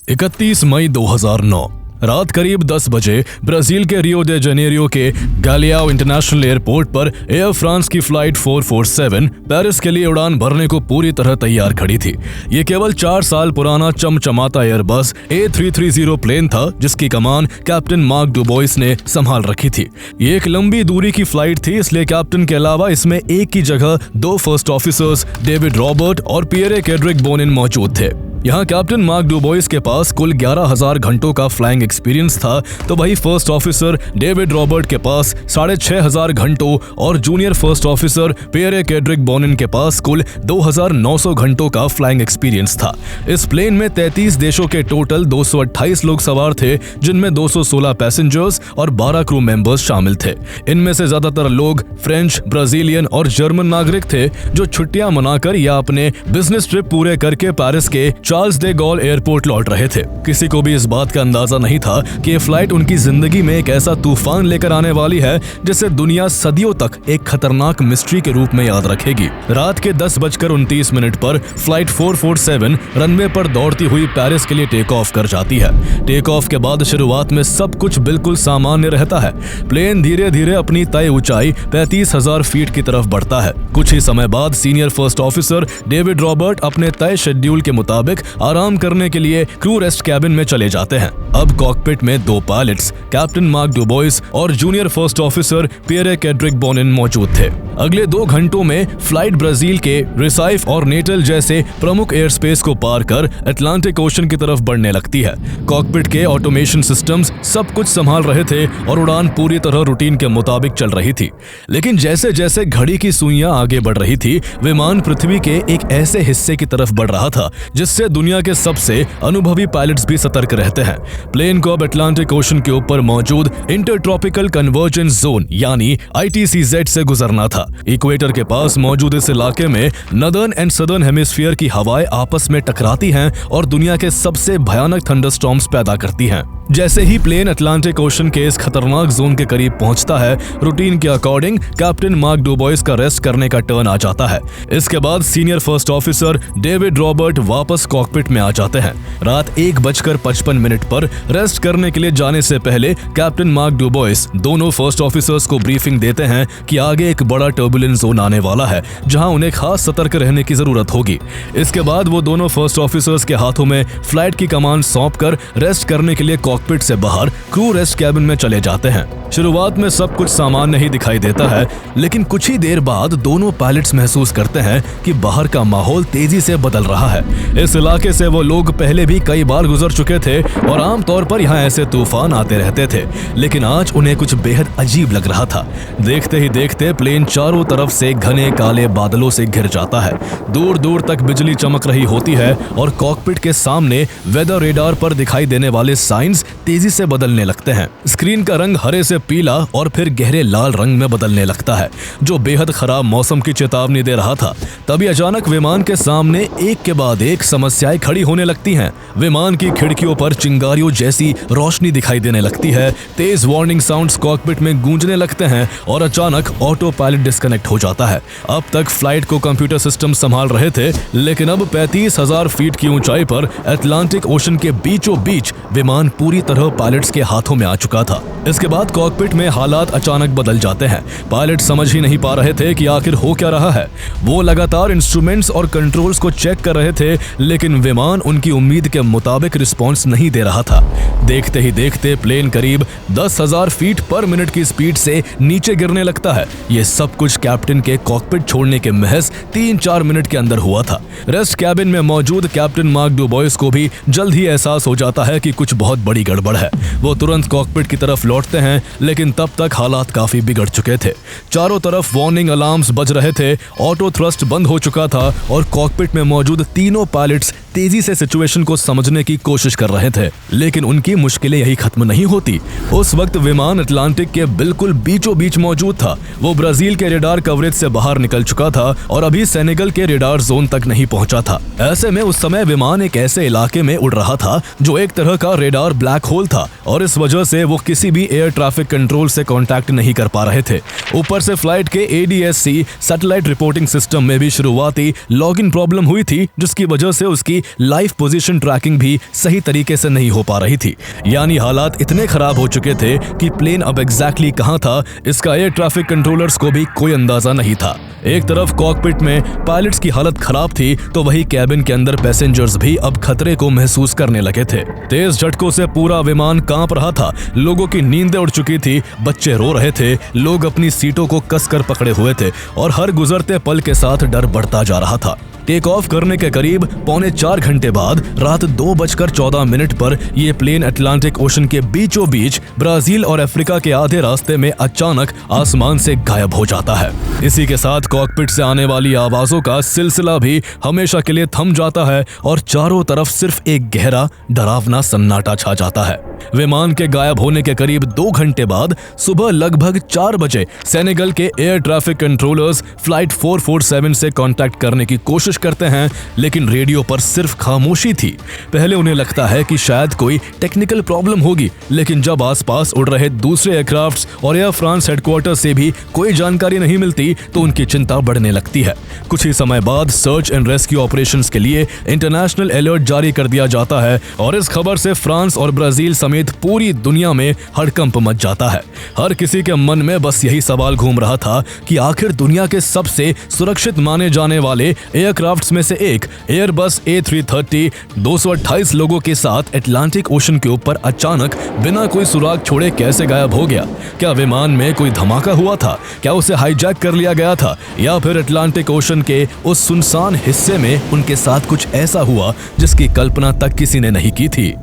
31 मई 2009 रात करीब 10 बजे ब्राजील के रियो दे जनेरियो के गैलियाओ इंटरनेशनल एयरपोर्ट पर एयर फ्रांस की फ्लाइट 447 पेरिस के लिए उड़ान भरने को पूरी तरह तैयार खड़ी थी। ये केवल 4 साल पुराना चमचमाता एयरबस A330 प्लेन था जिसकी कमान कैप्टन मार्क डुबोइस ने संभाल रखी थी। ये एक लंबी दूरी की फ्लाइट थी, इसलिए कैप्टन के अलावा इसमें एक की जगह 2 फर्स्ट ऑफिसर्स डेविड रॉबर्ट और पियरे केड्रिक बोनिन मौजूद थे। यहाँ कैप्टन मार्क डुबोइस के पास कुल 11,000 घंटों का फ्लाइंग एक्सपीरियंस था, तो वही फर्स्ट ऑफिसर डेविड रॉबर्ट के पास 6,500 घंटों और junior first officer Pierre Cedric Bonin के पास कुल 2,900 घंटों का फ्लाइंग एक्सपीरियंस था। इस प्लेन में 33 देशों के टोटल 228 लोग सवार थे, जिनमें 216 पैसेंजर्स और 12 क्रू मेंबर्स शामिल थे। इनमें से ज्यादातर लोग फ्रेंच, ब्राजीलियन और जर्मन नागरिक थे जो छुट्टियां मनाकर या अपने बिजनेस ट्रिप पूरे करके पेरिस के चार्ल्स डे गॉल एयरपोर्ट लौट रहे थे। किसी को भी इस बात का अंदाजा नहीं था कि ये फ्लाइट उनकी जिंदगी में एक ऐसा तूफान लेकर आने वाली है जिसे दुनिया सदियों तक एक खतरनाक मिस्ट्री के रूप में याद रखेगी। रात के 10:29 पर फ्लाइट 447 रनवे पर दौड़ती हुई पेरिस के लिए टेक ऑफ कर जाती है। टेक ऑफ के बाद शुरुआत में सब कुछ बिल्कुल सामान्य रहता है। प्लेन धीरे धीरे अपनी तय ऊंचाई 35,000 फीट की तरफ बढ़ता है। कुछ ही समय बाद senior first officer David Robert अपने तय शेड्यूल के मुताबिक आराम करने के लिए क्रू रेस्ट कैबिन में चले जाते हैं। अब कॉकपिट में 2 पायलट्स कैप्टन मार्क डुबोइस और junior first officer Pierre Cedric Bonin मौजूद थे। अगले 2 घंटों में फ्लाइट ब्राजील के रिसाइफ और नेटल जैसे प्रमुख एयर स्पेस को पार कर अटलांटिक ओशन की तरफ बढ़ने लगती है। कॉकपिट के ऑटोमेशन सिस्टम्स सब कुछ संभाल रहे थे और उड़ान पूरी तरह रूटीन के मुताबिक चल रही थी। लेकिन जैसे जैसे घड़ी की सुइयां आगे बढ़ रही थी, विमान पृथ्वी के एक ऐसे हिस्से की तरफ बढ़ रहा था जिससे दुनिया के सबसे अनुभवी पायलट्स भी सतर्क रहते हैं। प्लेन को अब अटलांटिक ओशन के ऊपर मौजूद इंटरट्रॉपिकल कन्वर्जेंस जोन यानी ITCZ से गुजरना था। इक्वेटर के पास मौजूद इस इलाके में नदर्न एंड सदर्न हेमिस्फीयर की हवाएं आपस में टकराती हैं और दुनिया के सबसे भयानक थंडरस्टॉर्म्स पैदा करती हैं। जैसे ही प्लेन अटलांटिक ओशन के इस खतरनाक जोन के करीब पहुंचता है, रूटीन के अकॉर्डिंग कैप्टन मार्क डुबोइस का रेस्ट करने का टर्न आ जाता है। इसके बाद senior first officer David Robert वापस कॉकपिट में आ जाते हैं। रात 1:55 पर रेस्ट करने के लिए जाने से पहले कैप्टन मार्क डुबोइस दोनों फर्स्ट ऑफिसर्स को ब्रीफिंग देते हैं कि आगे एक बड़ा टर्बुलेंस जोन आने वाला है जहां उन्हें खास सतर्क रहने की जरूरत होगी। इसके बाद वो दोनों फर्स्ट ऑफिसर्स के हाथों में फ्लाइट की कमान सौंपकर रेस्ट करने के लिए कॉकपिट से बाहर क्रू रेस्ट कैबिन में चले जाते हैं। शुरुआत में सब कुछ सामान्य ही दिखाई देता है, लेकिन कुछ ही देर बाद दोनों पायलट्स महसूस करते हैं कि बाहर का माहौल तेजी से बदल रहा है। इस इलाके से वो लोग पहले भी कई बार गुजर चुके थे और आमतौर पर यहाँ ऐसे तूफान आते रहते थे, लेकिन आज उन्हें कुछ बेहद अजीब लग रहा था। देखते ही देखते प्लेन चारों तरफ से घने काले बादलों से घिर जाता है। दूर दूर तक बिजली चमक रही होती है और कॉकपिट के सामने वेदर रेडार पर दिखाई देने वाले साइंस तेजी से बदलने लगते हैं। स्क्रीन का रंग हरे से पीला और फिर गहरे लाल रंग में बदलने लगता है, जो बेहद खराब मौसम की चेतावनी दे रहा था। तभी अचानक विमान के सामने एक के बाद एक समस्याएं खड़ी होने लगती हैं। विमान की खिड़कियों पर चिंगारियों जैसी रोशनी दिखाई देने लगती है। तेज वार्निंग साउंड्स कॉकपिट में गूंजने लगते हैं और अचानक ऑटो पायलट डिस्कनेक्ट हो जाता है। अब तक फ्लाइट को कंप्यूटर सिस्टम संभाल रहे थे, लेकिन अब 35,000 फीट की ऊंचाई पर अटलांटिक ओशन के बीचों बीच विमान पूरी तरह पायलट्स के हाथों में आ चुका था। इसके बाद कॉकपिट में हालात अचानक बदल जाते हैं। पायलट समझ ही नहीं पा रहे थे कि आखिर हो क्या रहा है। वो लगातार इंस्ट्रूमेंट्स और कंट्रोल्स को चेक कर रहे थे, लेकिन विमान उनकी उम्मीद के मुताबिक रिस्पॉन्स नहीं दे रहा था। देखते ही देखते प्लेन करीब 10,000 फीट पर मिनट की स्पीड से नीचे गिरने लगता है। ये सब कुछ कैप्टन के कॉकपिट छोड़ने के महज 3-4 मिनट के अंदर हुआ था। रेस्ट कैबिन में मौजूद कैप्टन मार्क डुबोइस को भी जल्द ही एहसास हो जाता है कि कुछ बहुत बड़ी गड़बड़ है। वो तुरंत कॉकपिट की तरफ लौटते हैं, लेकिन तब तक हालात काफी बिगड़ चुके थे। चारों तरफ वार्निंग अलार्म्स बज रहे थे, ऑटो थ्रस्ट बंद हो चुका था और कॉकपिट में मौजूद तीनों पायलट्स तेजी से सिचुएशन को समझने की कोशिश कर रहे थे, लेकिन उनकी मुश्किलें यही खत्म नहीं होती। उस वक्त विमान अटलांटिक के बिल्कुल बीचों बीच मौजूद था। वो ब्राजील के रेडार कवरेज से बाहर निकल चुका था और अभी सेनेगल के रेडार जोन तक नहीं पहुंचा था। ऐसे में उस समय विमान एक ऐसे इलाके में उड़ रहा था जो एक तरह का रेडार ब्लैक होल था और इस वजह से वो किसी भी एयर ट्रैफिक कंट्रोल से कांटेक्ट नहीं कर पा रहे थे। ऊपर से फ्लाइट के ADS-C सैटेलाइट रिपोर्टिंग सिस्टम में भी शुरुआती लॉगिन प्रॉब्लम हुई थी, जिसकी वजह से उसकी लाइव पोजीशन ट्रैकिंग भी सही तरीके से नहीं हो पा रही थी। यानी हालात इतने खराब हो चुके थे कि प्लेन अब एग्जैक्टली कहां था इसका एयर ट्रैफिक कंट्रोलर्स को भी कोई अंदाजा नहीं था। एक तरफ कॉकपिट में पायलट्स की हालत खराब थी तो वही कैबिन के अंदर पैसेंजर्स भी अब खतरे को महसूस करने लगे थे। तेज झटकों से पूरा विमान कांप रहा था, लोगों की नींदें उड़ चुकी थी, बच्चे रो रहे थे, लोग अपनी सीटों को कसकर पकड़े हुए थे और हर गुजरते पल के साथ डर बढ़ता जा रहा था। टेक ऑफ करने के करीब 3.25 घंटे बाद रात 2:14 पर यह प्लेन अटलांटिक ओशन के बीचों बीच ब्राजील और अफ्रीका के आधे रास्ते में अचानक आसमान से गायब हो जाता है। इसी के साथ कॉकपिट से आने वाली आवाजों का सिलसिला भी हमेशा के लिए थम जाता है और चारों तरफ सिर्फ एक गहरा डरावना सन्नाटा छा जाता है। विमान के गायब होने के करीब 2 घंटे बाद सुबह लगभग 4 बजे सेनेगल के एयर ट्रैफिक कंट्रोलर्स फ्लाइट 447 से कांटेक्ट करने की कोशिश करते हैं, लेकिन रेडियो पर सिर्फ खामोशी थी। पहले उन्हें लगता है कि शायद कोई टेक्निकल प्रॉब्लम होगी, लेकिन जब आसपास उड़ रहे दूसरे एयरक्राफ्ट्स और एयर फ्रांस हेडक्वार्टर से भी कोई जानकारी नहीं मिलती तो उनकी चिंता बढ़ने लगती है। कुछ ही समय बाद सर्च एंड रेस्क्यू ऑपरेशंस के लिए इंटरनेशनल अलर्ट जारी कर दिया जाता है और इस खबर से फ्रांस और ब्राजील समेत पूरी दुनिया में हड़कंप मच जाता है। हर किसी के मन में बस यही सवाल घूम रहा था कि आखिर दुनिया के सबसे सुरक्षित माने जाने वाले एयरक्राफ्ट्स में से एक एयरबस A330 228 लोगों के साथ अटलांटिक ओशन के ऊपर अचानक बिना कोई सुराग छोड़े कैसे गायब हो गया। क्या विमान में कोई धमाका हुआ था? क्या उसे हाईजैक कर लिया गया था? या फिर अटलांटिक ओशन के उस सुनसान हिस्से में उनके साथ कुछ ऐसा हुआ जिसकी कल्पना तक किसी ने नहीं की थी।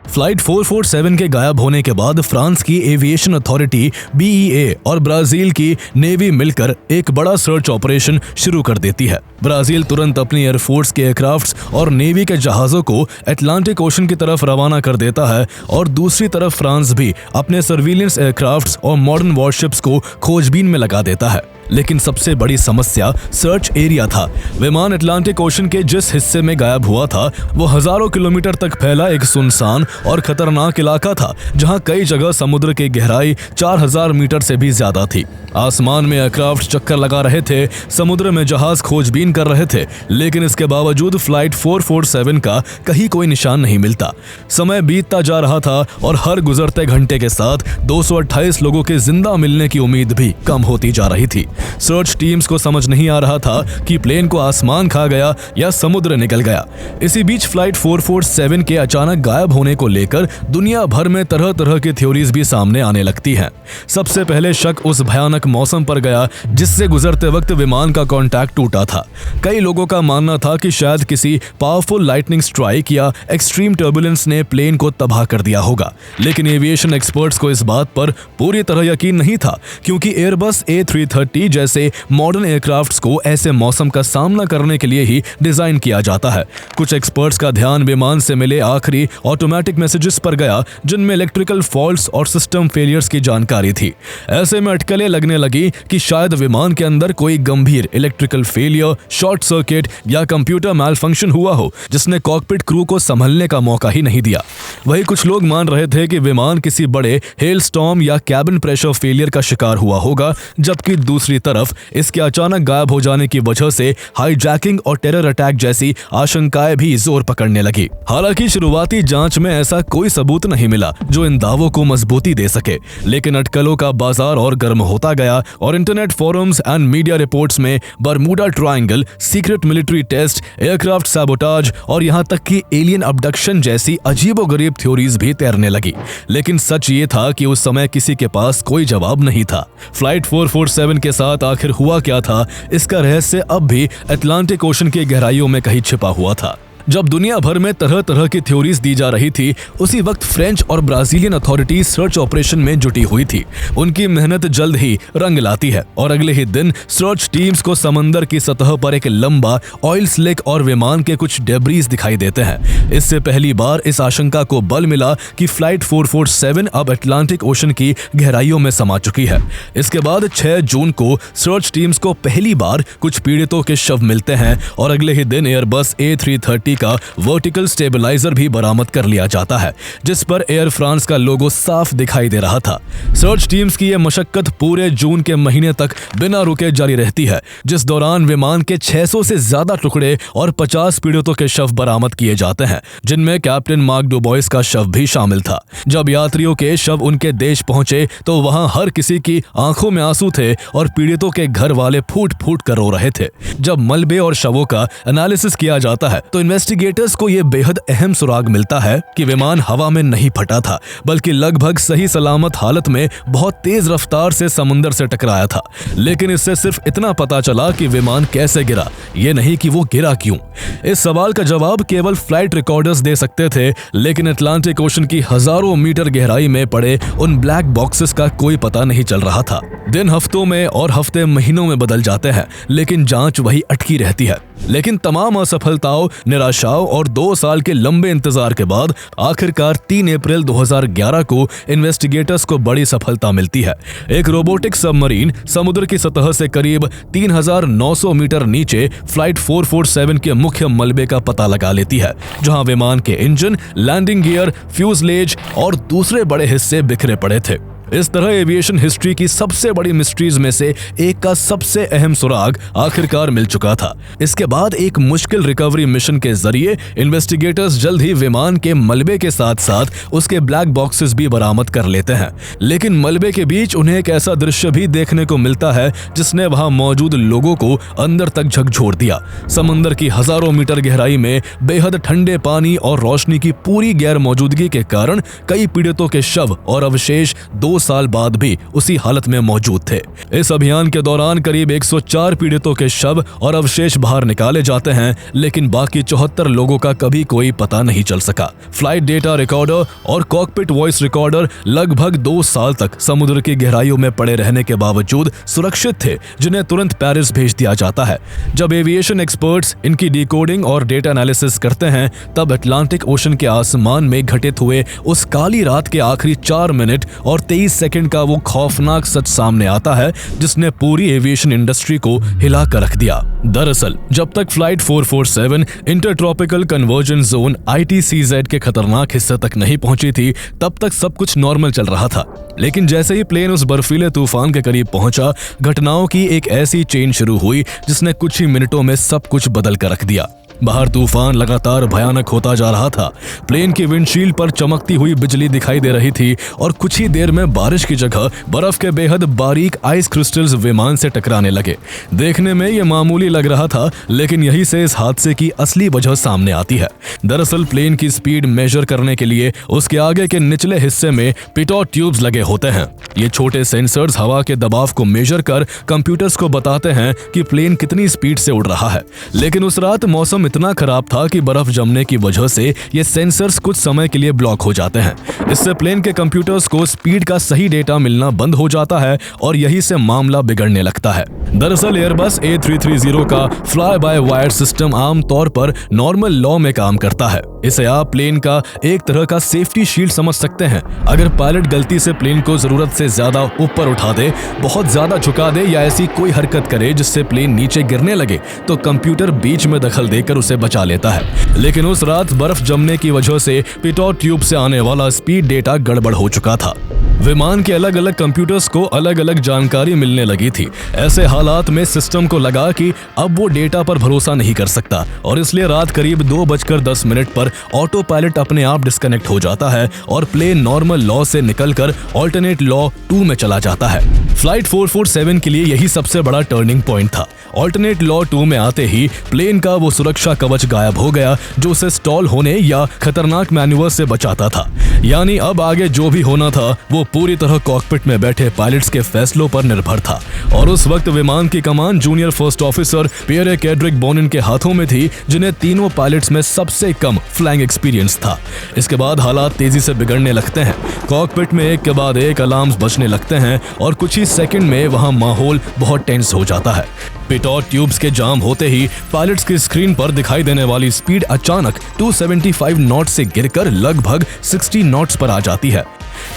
फ्लाइट 447 के गायब होने के बाद फ्रांस की एविएशन अथॉरिटी BEA और ब्राजील की नेवी मिलकर एक बड़ा सर्च ऑपरेशन शुरू कर देती है। ब्राजील तुरंत अपनी एयरफोर्स के एयरक्राफ्ट्स और नेवी के जहाजों को अटलांटिक ओशन की तरफ रवाना कर देता है और दूसरी तरफ फ्रांस भी अपने सर्विलेंस एयरक्राफ्ट्स और मॉडर्न वॉरशिप्स को खोजबीन में लगा देता है। लेकिन सबसे बड़ी समस्या सर्च एरिया था। विमान अटलांटिक ओशन के जिस हिस्से में गायब हुआ था वो हजारों किलोमीटर तक फैला एक सुनसान और खतरनाक इलाका था, जहां कई जगह समुद्र की गहराई 4000 मीटर से भी ज्यादा थी। आसमान में एयरक्राफ्ट चक्कर लगा रहे थे, समुद्र में जहाज खोजबीन कर रहे थे, लेकिन इसके बावजूद फ्लाइट 447 का कहीं कोई निशान नहीं मिलता। समय बीतता जा रहा था और हर गुजरते घंटे के साथ 228 लोगों के जिंदा मिलने की उम्मीद भी कम होती जा रही थी। सर्च टीम्स को समझ नहीं आ रहा था कि प्लेन को आसमान खा गया या समुद्र निकल गया। इसी बीच फ्लाइट 447 के अचानक गायब होने को लेकर दुनिया भर में तरह तरह की थ्योरीज भी सामने आने लगती हैं। सबसे पहले शक उस भयानक मौसम पर गया जिससे गुजरते वक्त विमान का कांटेक्ट टूटा था। कई लोगों का मानना था कि शायद किसी पावरफुल लाइटनिंग स्ट्राइक या एक्सट्रीम टर्बुलेंस ने प्लेन को तबाह कर दिया होगा, लेकिन एविएशन एक्सपर्ट्स को इस बात पर पूरी तरह यकीन नहीं था, क्योंकि एयरबस A330 जैसे मॉडर्न एयरक्राफ्ट्स को ऐसे मौसम का सामना करने के लिए ही डिजाइन किया जाता है। कुछ एक्सपर्ट्स का ध्यान विमान से मिले आखिरी ऑटोमेटिक मैसेजेस पर गया, जिनमें इलेक्ट्रिकल फॉल्ट्स और सिस्टम फेलियर्स की जानकारी थी। ऐसे में अटकलें लगने लगी कि शायद विमान के अंदर कोई गंभीर इलेक्ट्रिकल फेलियर, शॉर्ट सर्किट या कंप्यूटर मैल फंक्शन हुआ हो, जिसने कॉकपिट क्रू को संभलने का मौका ही नहीं दिया। वही कुछ लोग मान रहे थे कि विमान किसी बड़े हेल स्टॉर्म या कैबिन प्रेशर फेलियर का शिकार हुआ होगा, जबकि दूसरी तरफ इसके अचानक गायब हो जाने की वजह से हाईजैकिंग और टेरर अटैक जैसी आशंकाएं भी जोर पकड़ने लगी। हालांकि शुरुआती जांच में ऐसा कोई सबूत नहीं मिला जो इन दावों को मजबूती दे सके, लेकिन अटकलों का बाजार और गर्म होता गया और internet forums and media reports में Bermuda Triangle, secret military test, aircraft sabotage और यहां तक कि एलियन अबडक्शन जैसी अजीबोगरीब थ्योरीज भी तैरने लगी। लेकिन सच ये था कि उस समय किसी के पास कोई जवाब नहीं था। फ्लाइट 447 के साथ आखिर हुआ क्या था, इसका रहस्य अब भी अटलांटिक ओशन की गहराइयों में कहीं छिपा हुआ था। जब दुनिया भर में तरह तरह की थ्योरीज दी जा रही थी, उसी वक्त फ्रेंच और ब्राजीलियन अथॉरिटी सर्च ऑपरेशन में जुटी हुई थी। उनकी मेहनत जल्द ही रंग लाती है और अगले ही दिन सर्च टीम्स को समंदर की सतह पर एक लंबा ऑयल स्लिक और विमान के कुछ डेब्रीज दिखाई देते हैं। इससे पहली बार इस आशंका को बल मिला कि फ्लाइट 447 अब अटलांटिक ओशन की गहराइयों में समा चुकी है। इसके बाद 6 जून को सर्च टीम्स को पहली बार कुछ पीड़ितों के शव मिलते हैं और अगले ही दिन एयरबस A330 का वर्टिकल स्टेबलाइजर भी बरामद कर लिया जाता है, जिस पर एयर फ्रांस का लोगो साफ दिखाई दे रहा था। सर्च टीम्स की यह मशक्कत पूरे जून के महीने तक बिना रुके जारी रहती है, जिस दौरान विमान के 600 से ज्यादा टुकड़े और 50 पीड़ितों के शव बरामद किए जाते हैं, जिनमें कैप्टन मार्क डुबोइस का शव भी शामिल था। जब यात्रियों के शव उनके देश पहुंचे तो वहां हर किसी की आंखों में आंसू थे और पीड़ितों के घर वाले फूट फूट कर रो रहे थे। जब मलबे और शवों का एनालिसिस किया जाता है तो इन्वेस्टिगेटर्स को यह बेहद अहम सुराग मिलता है कि विमान हवा में नहीं फटा था, बल्कि लगभग सही सलामत हालत में बहुत तेज रफ्तार से समुद्र से टकराया था। लेकिन इससे सिर्फ इतना पता चला कि विमान कैसे गिरा, ये नहीं कि वो गिरा क्यों। इस सवाल का जवाब केवल फ्लाइट रिकॉर्डर्स दे सकते थे, लेकिन अटलांटिक ओशन की हजारों मीटर गहराई में पड़े उन ब्लैक बॉक्सेस का कोई पता नहीं चल रहा था। दिन हफ्तों में और हफ्ते महीनों में बदल जाते हैं, लेकिन जांच वही अटकी रहती है। लेकिन तमाम असफलताओं, निराशाओं और 2 साल के लंबे इंतजार के बाद आखिरकार 3 अप्रैल 2011 को इन्वेस्टिगेटर्स को बड़ी सफलता मिलती है। एक रोबोटिक सबमरीन समुद्र की सतह से करीब 3900 मीटर नीचे फ्लाइट 447 के मुख्य मलबे का पता लगा लेती है, जहां विमान के इंजन, लैंडिंग गियर, फ्यूजलेज और दूसरे बड़े हिस्से बिखरे पड़े थे। इस तरह एविएशन हिस्ट्री की सबसे बड़ी मिस्ट्रीज में से एक का सबसे अहम सुराग आखिरकार मिल चुका था। इसके बाद एक मुश्किल रिकवरी मिशन के जरिए इन्वेस्टिगेटर्स जल्द ही विमान के मलबे के साथ साथ उसके ब्लैक बॉक्सेस भी बरामद कर लेते हैं। लेकिन मलबे के बीच उन्हें एक ऐसा दृश्य भी देखने को मिलता है जिसने वहां मौजूद लोगों को अंदर तक झकझोर दिया। समुद्र की हजारों मीटर गहराई में बेहद ठंडे पानी और रोशनी की पूरी गैर मौजूदगी के कारण कई पीड़ितों के शव और अवशेष 2 साल बाद भी उसी हालत में मौजूद थे। इस अभियान के दौरान करीब 104 पीड़ितों के शव और अवशेष बाहर निकाले जाते हैं, लेकिन बाकी 74 लोगों का कभी कोई पता नहीं चल सका। फ्लाइट डेटा रिकॉर्डर और कॉकपिट वॉइस रिकॉर्डर लगभग 2 साल तक समुद्र की गहराइयों में पड़े रहने के बावजूद सुरक्षित थे, जिन्हें तुरंत पेरिस भेज दिया जाता है। जब एविएशन एक्सपर्ट्स इनकी डिकोडिंग और डेटा एनालिसिस करते हैं, तब अटलांटिक ओशन के आसमान में घटित हुए उस काली रात के आखिरी 4 मिनट और 23 सेकंड का वो खौफनाक सच सामने आता है, जिसने पूरी एविएशन इंडस्ट्री को हिला कर रख दिया। दरअसल जब तक flight 447 intertropical convergence zone ITCZ के खतरनाक हिस्से तक नहीं पहुंची थी, तब तक सब कुछ नॉर्मल चल रहा था। लेकिन जैसे ही प्लेन उस बर्फीले तूफान के करीब पहुंचा, घटनाओं की एक ऐसी चेन शुरू हुई जिसने कुछ ही मिनटों में सब कुछ बदल कर रख दिया। बाहर तूफान लगातार भयानक होता जा रहा था। प्लेन की विंडशील्ड पर चमकती हुई बिजली दिखाई दे रही थी और कुछ ही देर में बारिश की जगह बर्फ के बेहद बारीक आइस क्रिस्टल्स विमान से टकराने लगे। देखने में ये मामूली लग रहा था, लेकिन यही से इस हादसे की असली वजह सामने आती है। दरअसल प्लेन की स्पीड मेजर करने के लिए उसके आगे के निचले हिस्से में पिटॉट ट्यूब्स लगे होते हैं। ये छोटे सेंसर्स हवा के दबाव को मेजर कर कंप्यूटर्स को बताते हैं कि प्लेन कितनी स्पीड से उड़ रहा है। लेकिन उस रात मौसम इतना खराब था कि बर्फ जमने की वजह से ये सेंसर्स कुछ समय के लिए ब्लॉक हो जाते हैं। इससे प्लेन के कंप्यूटर्स को स्पीड का सही डेटा मिलना बंद हो जाता है और यही से मामला बिगड़ने लगता है। दरअसल एयरबस A330 का फ्लाई बाय वायर सिस्टम आमतौर पर नॉर्मल लॉ में काम करता है। इसे आप प्लेन का एक तरह का सेफ्टी शील्ड समझ सकते हैं। अगर पायलट गलती से प्लेन को जरूरत से ज्यादा ऊपर उठा दे, बहुत ज्यादा झुका दे या ऐसी कोई हरकत करे जिससे प्लेन नीचे गिरने लगे, तो कंप्यूटर बीच में दखल देकर उसे बचा लेता है। लेकिन उस रात बर्फ जमने की वजह से पिटॉट ट्यूब से आने वाला स्पीड डेटा गड़बड़ हो चुका था। विमान के अलग अलग कंप्यूटर्स को अलग अलग जानकारी मिलने लगी थी। ऐसे हालात में सिस्टम को लगा कि अब वो डेटा पर भरोसा नहीं कर सकता और इसलिए रात करीब 2:10 पर ऑटो पायलट अपने आप डिस्कनेक्ट हो जाता है और प्लेन नॉर्मल लॉ से निकलकर ऑल्टरनेट लॉ 2 में चला जाता है। फ्लाइट 447 के लिए यही सबसे बड़ा टर्निंग पॉइंट था। ऑल्टरनेट लॉ 2 में आते ही प्लेन का वो सुरक्षा कवच गायब हो गया जो उसे स्टॉल होने या खतरनाक मैन्यूवर से बचाता था। यानी अब आगे जो भी होना था वो पूरी तरह कॉकपिट में बैठे पायलट्स के फैसलों पर निर्भर था। और उस वक्त विमान की कमान junior first officer Pierre Cedric Bonin के हाथों में थी, जिन्हें तीनों पायलट्स में सबसे कम फ्लाइंग एक्सपीरियंस था। इसके बाद हालात तेजी से बिगड़ने लगते हैं। कॉकपिट में एक के बाद एक अलार्म्स बजने लगते हैं और कुछ ही सेकंड में वहां माहौल बहुत टेंस हो जाता है। पिटॉट ट्यूब्स के जाम होते ही पायलट्स की स्क्रीन पर दिखाई देने वाली स्पीड अचानक 275 नॉट से गिरकर लगभग 60 नॉट्स पर आ जाती है।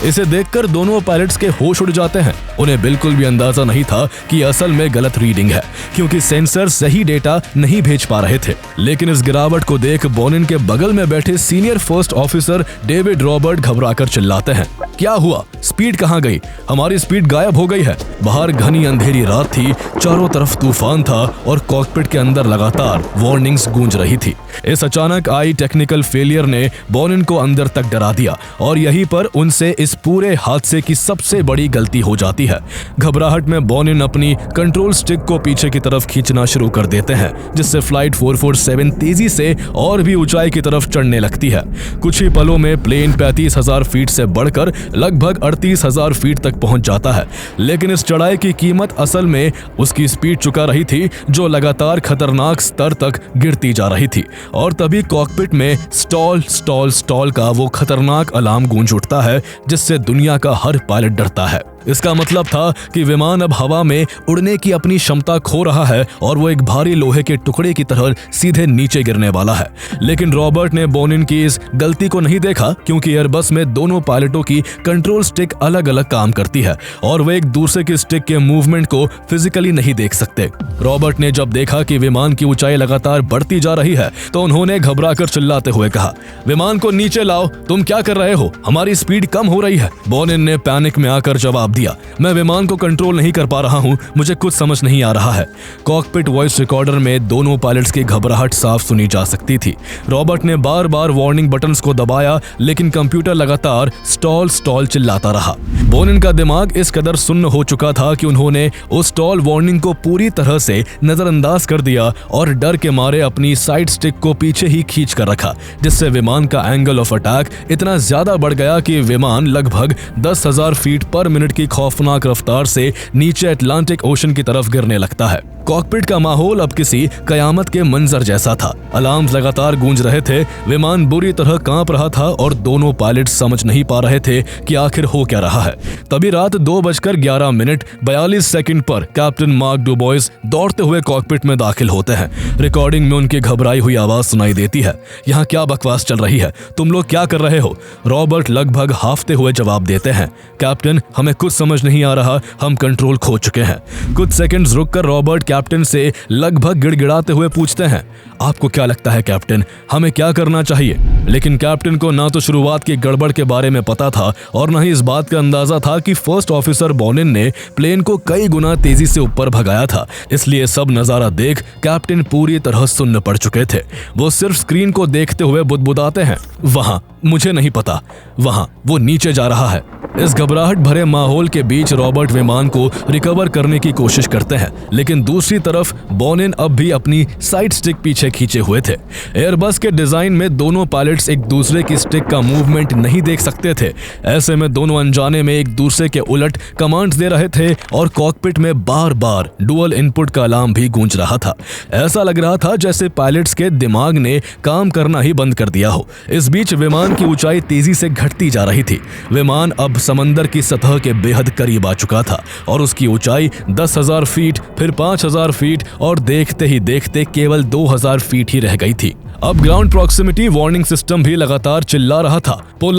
इसे देखकर दोनों पायलट्स के होश उड़ जाते हैं। उन्हें बिल्कुल भी अंदाजा नहीं था कि असल में गलत रीडिंग है, क्योंकि सेंसर सही डेटा नहीं भेज पा रहे थे। लेकिन इस गिरावट को देख बोनिन के बगल में बैठे senior first officer David Robert घबराकर चिल्लाते हैं, क्या हुआ? स्पीड कहाँ गई? हमारी स्पीड गायब हो गई है। बाहर घनी अंधेरी रात थी, चारों तरफ तूफान था और कॉकपिट के अंदर लगातार वार्निंग्स गूंज रही थी। इस अचानक आई टेक्निकल फेलियर ने बोनिन को अंदर तक डरा दिया और यहीं पर उनसे इस पूरे हादसे की सबसे बड़ी गलती हो जाती है। घबराहट में बोनिन अपनी कंट्रोल स्टिक को पीछे की तरफ खींचना शुरू कर देते हैं, जिससे फ्लाइट 447 तेजी से और भी ऊंचाई की तरफ चढ़ने लगती है। कुछ ही पलों में प्लेन 35,000 फीट से बढ़कर लगभग 38,000 फीट तक पहुंच जाता है। लेकिन इस चढ़ाई की कीमत असल में उसकी स्पीड चुका रही थी, जो लगातार खतरनाक स्तर तक गिरती जा रही थी। और तभी कॉकपिट में स्टॉल स्टॉल स्टॉल का वो खतरनाक अलार्म गूंज उठता है, जिससे दुनिया का हर पायलट डरता है। इसका मतलब था कि विमान अब हवा में उड़ने की अपनी क्षमता खो रहा है और वो एक भारी लोहे के टुकड़े की तरह सीधे नीचे गिरने वाला है। लेकिन रॉबर्ट ने बोनिन की इस गलती को नहीं देखा, क्योंकि एयरबस में दोनों पायलटों की कंट्रोल स्टिक अलग अलग काम करती है और वे एक दूसरे की स्टिक के मूवमेंट को फिजिकली नहीं देख सकते। रॉबर्ट ने जब देखा कि विमान की ऊंचाई लगातार बढ़ती जा रही है, तो उन्होंने घबराकर चिल्लाते हुए कहा, विमान को नीचे लाओ, तुम क्या कर रहे हो? हमारी स्पीड कम हो रही है। बोनिन ने पैनिक में आकर जवाब दिया, मैं विमान को कंट्रोल नहीं कर पा रहा हूं, मुझे कुछ समझ नहीं आ रहा है। कॉकपिट वॉइस रिकॉर्डर में दोनों पायलट्स की घबराहट साफ सुनी जा सकती थी। रॉबर्ट ने बार बार वार्निंग बटन्स को दबाया, लेकिन कंप्यूटर लगातार स्टॉल स्टॉल चिल्लाता रहा। बोनिन का दिमाग इस कदर सुन्न हो चुका था कि उन्होंने उस स्टॉल वार्निंग को पूरी तरह से नजरअंदाज कर दिया और डर के मारे अपनी साइड स्टिक को पीछे ही खींच कर रखा, जिससे विमान का एंगल ऑफ अटैक इतना ज्यादा बढ़ गया कि विमान लगभग 10,000 फीट पर मिनट की खौफनाक रफ्तार से नीचे अटलांटिक ओशन की तरफ गिरने लगता है। कॉकपिट का माहौल अब किसी कयामत के मंजर जैसा था। अलार्म्स लगातार गूंज रहे थे, विमान बुरी तरह कांप रहा था और दोनों पायलट समझ नहीं पा रहे थे कि आखिर हो क्या रहा है। तभी रात 2:11:42 पर कैप्टन मार्क डुबोइस दौड़ते हुए कॉकपिट में दाखिल होते हैं। रिकॉर्डिंग में उनकी घबराई हुई आवाज सुनाई देती है, यहाँ क्या बकवास चल रही है? तुम लोग क्या कर रहे हो? रॉबर्ट लगभग हाफते हुए जवाब देते हैं, कैप्टन हमें कुछ समझ नहीं आ रहा, हम कंट्रोल खो चुके हैं। कुछ सेकंड्स रुककर रॉबर्ट कैप्टन से लगभग गिड़गिड़ाते हुए पूछते हैं, आपको क्या लगता है कैप्टन, हमें क्या करना चाहिए? लेकिन कैप्टन को ना तो शुरुआत की गड़बड़ के बारे में पता था और न ही इस बात का अंदाजा था कि फर्स्ट ऑफिसर बोनिन ने प्लेन को कई गुना तेजी से ऊपर भगाया था। इसलिए सब नजारा देख कैप्टन पूरी तरह सुन्न पड़ चुके थे। वो सिर्फ स्क्रीन को देखते हुए बुदबुदाते हैं, वहां मुझे नहीं पता, वहां वो नीचे जा रहा है। इस घबराहट भरे माहौल के बीच रॉबर्ट विमान को रिकवर करने की कोशिश करते हैं, लेकिन दूसरी तरफ बोनिन अब भी अपनी साइड स्टिक पीछे खींचे हुए थे। एयरबस के डिजाइन में दोनों पायलट्स एक दूसरे की स्टिक का मूवमेंट नहीं देख सकते थे। ऐसे में दोनों अनजाने में एक दूसरे के उलट कमांड्स दे रहे थे और कॉकपिट में बार बार डुअल इनपुट का अलार्म भी गूंज रहा था। ऐसा लग रहा था जैसे पायलट्स के दिमाग ने काम करना ही बंद कर दिया हो। इस बीच विमान की ऊंचाई तेजी से घटती जा रही थी। विमान अब समंदर की सतह के बेहद करीब आ चुका था और उसकी ऊंचाई 10,000 फीट, फिर 5,000 फीट और देखते ही देखते केवल 2,000 फीट ही रह गई थी। अब ग्राउंड प्रॉक्सिमिटी वार्निंग सिस्टम भी लगातार चिल्ला रहा था, पुल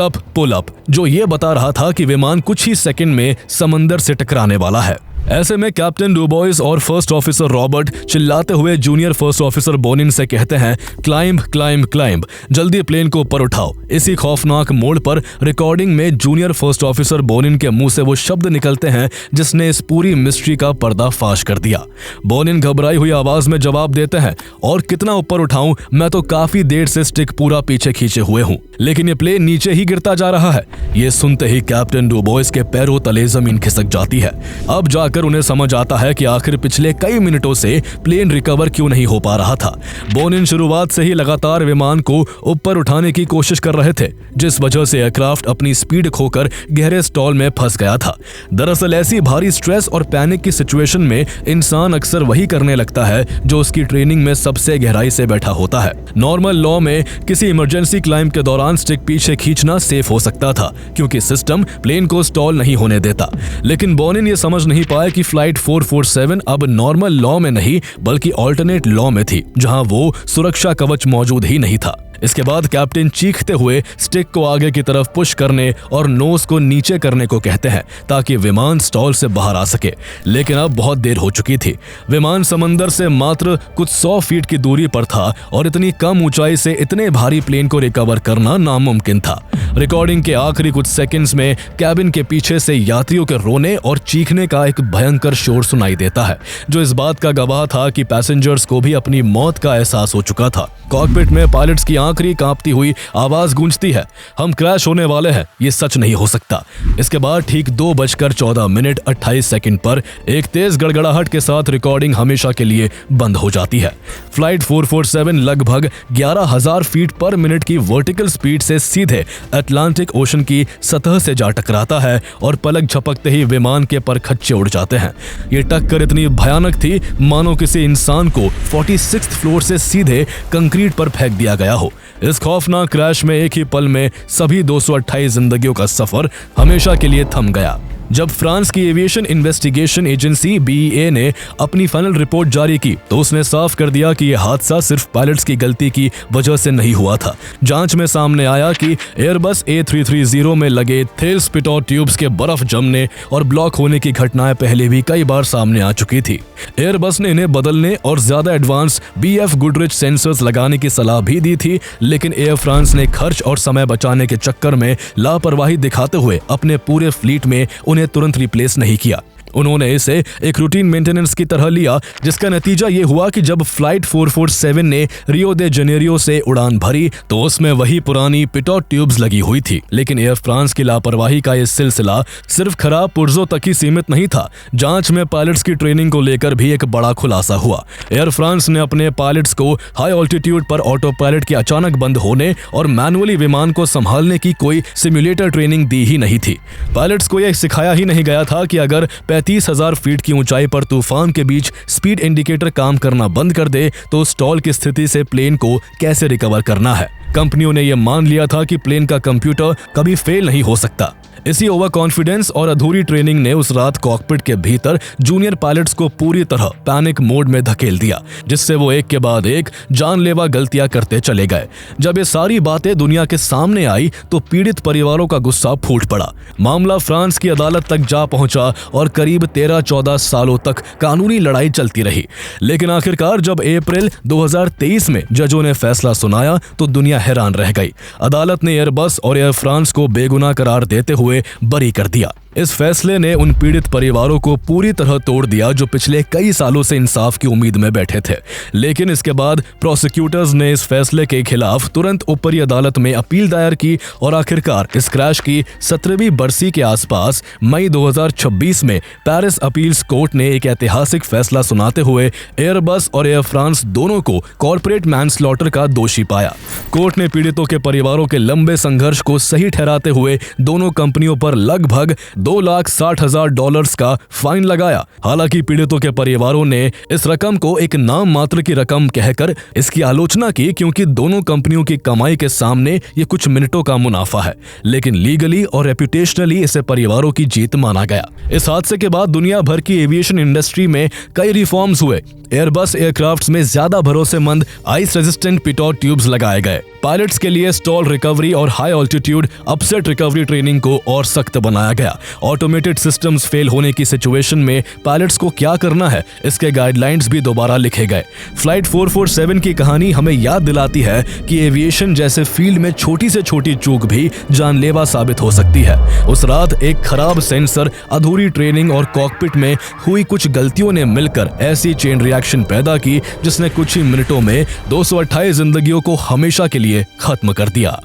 अप, जो ये बता रहा था कि विमान कुछ ही सेकंड में समंदर से टकराने वाला है। ऐसे में कैप्टन डुबोइस और फर्स्ट ऑफिसर रॉबर्ट चिल्लाते हुए जूनियर फर्स्ट ऑफिसर बोनिन से कहते हैं, क्लाइंब क्लाइंब क्लाइंब, जल्दी प्लेन को ऊपर उठाओ। इसी खौफनाक मोड़ पर रिकॉर्डिंग में जूनियर फर्स्ट ऑफिसर बोनिन के मुंह से वो शब्द निकलते हैं जिसने इस पूरी मिस्ट्री का पर्दाफाश कर दिया। बोनिन घबराई हुई आवाज में जवाब देते हैं, और कितना ऊपर उठाऊं, मैं तो काफी देर से स्टिक पूरा पीछे खींचे हुए हूं, लेकिन ये प्लेन नीचे ही गिरता जा रहा है। ये सुनते ही कैप्टन डुबोइस के पैरों तले जमीन खिसक जाती है। अब जाकर उन्हें समझ आता है कि आखिर पिछले कई मिनटों से प्लेन रिकवर क्यों नहीं हो पा रहा था। बोनिन शुरुआत से ही लगातार विमान को ऊपर उठाने की कोशिश कर रहे थे, जिस वजह से एयरक्राफ्ट अपनी स्पीड खोकर गहरे स्टॉल में फंस गया था। दरअसल ऐसी भारी स्ट्रेस और पैनिक की सिचुएशन में इंसान अक्सर वही करने लगता है जो उसकी ट्रेनिंग में सबसे गहराई से बैठा होता है। नॉर्मल लॉ में किसी इमरजेंसी क्लाइंब के दौरान स्टिक पीछे खींचना सेफ हो सकता था, क्योंकि सिस्टम प्लेन को स्टॉल नहीं होने देता। लेकिन बोनिन ये समझ नहीं पाया कि फ्लाइट 447 अब नॉर्मल लॉ में नहीं बल्कि ऑल्टरनेट लॉ में थी, जहां वो सुरक्षा कवच मौजूद ही नहीं था। इसके बाद कैप्टन चीखते हुए स्टिक को आगे की तरफ पुश करने और नोज को नीचे करने को कहते हैं ताकि विमान स्टॉल से बाहर आ सके। लेकिन अब बहुत देर हो चुकी थी। विमान समंदर से मात्र कुछ 100 फीट की दूरी पर था और इतनी कम ऊंचाई से इतने भारी प्लेन को रिकवर करना नामुमकिन था। रिकॉर्डिंग के आखिरी कुछ सेकंड्स में कैबिन के पीछे से यात्रियों के रोने और चीखने का एक भयंकर शोर सुनाई देता है, जो इस बात का गवाह था कि पैसेंजर्स को भी अपनी मौत का एहसास हो चुका था। कॉकपिट में पायलट्स की आखिरी कांपती हुई आवाज गूंजती है, हम क्रैश होने वाले हैं, ये सच नहीं हो सकता। इसके बाद ठीक 2:14:28 पर एक तेज गड़गड़ाहट के साथ रिकॉर्डिंग हमेशा के लिए बंद हो जाती है। फ्लाइट 447 लगभग 11,000 फीट पर मिनट की वर्टिकल स्पीड से सीधे अटलांटिक ओशन की सतह से जा टकराता है और पलक झपकते ही विमान के परखच्चे उड़ जाते हैं। ये टक्कर इतनी भयानक थी मानो किसी इंसान को 46th फ्लोर से सीधे कंक्रीट पर फेंक दिया गया हो। इस खौफनाक क्रैश में एक ही पल में सभी 228 जिंदगियों का सफर हमेशा के लिए थम गया। जब फ्रांस की एविएशन इन्वेस्टिगेशन एजेंसी BEA ने अपनी फाइनल रिपोर्ट जारी की तो उसने साफ कर दिया कि यह हादसा सिर्फ पायलट्स की गलती की वजह से नहीं हुआ था। जांच में सामने आया कि एयरबस A330 में लगे थेल्स पिटॉट ट्यूब्स के बर्फ जमने और ब्लॉक होने की घटनाएं पहले भी कई बार सामने आ चुकी थी। एयरबस ने इन्हें बदलने और ज्यादा एडवांस BF गुडरिच सेंसर्स लगाने की सलाह भी दी थी, लेकिन एयर फ्रांस ने खर्च और समय बचाने के चक्कर में लापरवाही दिखाते हुए अपने पूरे फ्लीट में उन्हें तुरंत रिप्लेस नहीं किया। उन्होंने इसे एक रूटीन मेंटेनेंस की तरह लिया, जिसका नतीजा ये हुआ कि जब फ्लाइट 447 ने रियो दे जनेरियो से उड़ान भरी तो उसमें वही पुरानी पिटॉट ट्यूब्स लगी हुई थी। लेकिन एयर फ्रांस की लापरवाही का ये सिलसिला सिर्फ खराब पुर्जों तक ही सीमित नहीं था। जांच में पायलट्स की ट्रेनिंग को लेकर भी एक बड़ा खुलासा हुआ। एयर फ्रांस ने अपने पायलट्स को हाई ऑल्टीट्यूड पर ऑटो पायलट के अचानक बंद होने और मैनुअली विमान को संभालने की कोई सिमुलेटर ट्रेनिंग दी ही नहीं थी। पायलट्स को यह सिखाया ही नहीं गया था कि अगर 35,000 फीट की ऊंचाई पर तूफान के बीच स्पीड इंडिकेटर काम करना बंद कर दे तो स्टॉल की स्थिति से प्लेन को कैसे रिकवर करना है। कंपनियों ने यह मान लिया था कि प्लेन का कंप्यूटर कभी फेल नहीं हो सकता। इसी ओवर कॉन्फिडेंस और अधूरी ट्रेनिंग ने उस रात कॉकपिट के भीतर जूनियर पायलट्स को पूरी तरह पैनिक मोड में धकेल दिया, जिससे वो एक के बाद एक जानलेवा गलतियां करते चले गए। जब ये सारी बातें दुनिया के सामने आई तो पीड़ित परिवारों का गुस्सा फूट पड़ा। मामला फ्रांस की अदालत तक जा पहुंचा और करीब 13-14 सालों तक कानूनी लड़ाई चलती रही। लेकिन आखिरकार जब अप्रैल 2023 में जजों ने फैसला सुनाया तो दुनिया हैरान रह गई। अदालत ने एयरबस और एयर फ्रांस को बेगुनाह करार देते हुए बरी कर दिया। इस फैसले ने उन पीड़ित परिवारों को पूरी तरह तोड़ दिया जो पिछले कई सालों से इंसाफ की उम्मीद में बैठे थे। लेकिन इसके बाद प्रोसिक्यूटर्स ने इस फैसले के खिलाफ तुरंत ऊपरी अदालत में अपील दायर की और आखिरकार इस क्रैश की 17वीं बरसी के आसपास मई 2026 में पेरिस अपील्स कोर्ट ने एक ऐतिहासिक फैसला सुनाते हुए एयरबस और एयर फ्रांस दोनों को कॉर्पोरेट मैनस्लॉटर का दोषी पाया। कोर्ट ने पीड़ितों के परिवारों के लंबे संघर्ष को सही ठहराते हुए दोनों कंपनियों पर लगभग $2,60,000 का फाइन लगाया। हालांकि पीड़ितों के परिवारों ने इस रकम को एक नाम मात्र की रकम कहकर इसकी आलोचना की, क्योंकि दोनों कंपनियों की कमाई के सामने ये कुछ मिनटों का मुनाफा है। लेकिन लीगली और रेपुटेशनली इसे परिवारों की जीत माना गया। इस हादसे के बाद दुनिया भर की एविएशन इंडस्ट्री में कई रिफॉर्म्स हुए। एयरबस एयरक्राफ्ट्स में ज्यादा भरोसेमंद आइस रेजिस्टेंट पिटॉट ट्यूब्स लगाए गए। पायलट्स के लिए स्टॉल रिकवरी और high altitude upset recovery training को और सख्त बनाया गया। ऑटोमेटेड सिस्टम्स फेल होने की सिचुएशन में पायलट्स को क्या करना है, इसके गाइडलाइंस भी दोबारा लिखे गए। फ्लाइट 447 की कहानी हमें याद दिलाती है कि एविएशन जैसे फील्ड में छोटी से छोटी चूक भी जानलेवा साबित हो सकती है। उस रात एक खराब सेंसर, अधूरी ट्रेनिंग और कॉकपिट में हुई कुछ गलतियों ने मिलकर ऐसी चेन रिएक्शन पैदा की जिसने कुछ ही मिनटों में 228 जिंदगियों को हमेशा के लिए खत्म कर दिया।